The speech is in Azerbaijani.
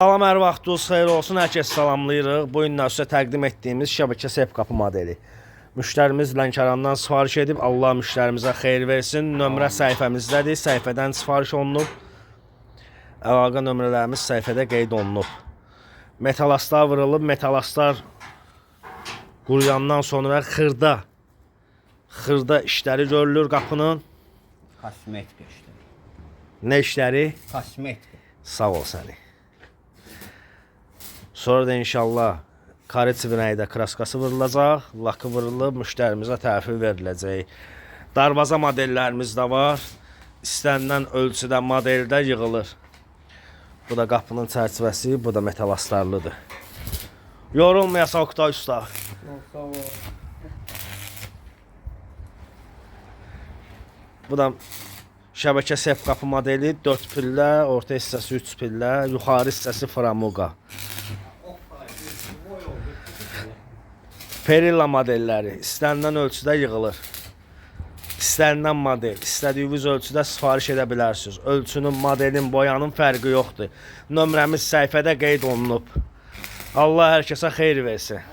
Salam, hər vaxtınız xeyir olsun. Hər kəs salamlayırıq. Bu gün sizə təqdim etdiyimiz şəbəkə sep qapı modeli. Müştərimiz Lənkərandan sifariş edib, Allah müştərimizə xeyir versin. Nömrə səhifəmizdədir. Səhifədən sifariş olunub. Əlaqə nömrələrimiz səhifədə qeyd olunub. Metalastlar vurulub. Metalastlar quruyandan sonra xırda işləri görülür qapının. Kosmetika işləri. Nə işləri? Kosmetika. Sağ ol səni. Sonra da inşallah karıçı binayda kraskası vurulacaq, lakı vurulub, müştərimizə təhvil veriləcək. Darvaza modellərimiz də var. İstənilən ölçüdə modeldə yığılır. Bu da qapının çərçivəsi, bu da metalastlarlıdır. Yorulmayasaq Oktay usta. Bu da şəbəkə sep qapı modeli 4 pillə, orta hissəsi 3 pillə, yuxarı hissəsi framuqa. Perilla modelləri istənilən ölçüdə yığılır. İstənilən model, istədiyiniz ölçüdə sifariş edə bilərsiniz. Ölçünün, modelin, boyanın fərqi yoxdur. Nömrəmiz səhifədə qeyd olunub. Allah hər kəsə xeyir versin.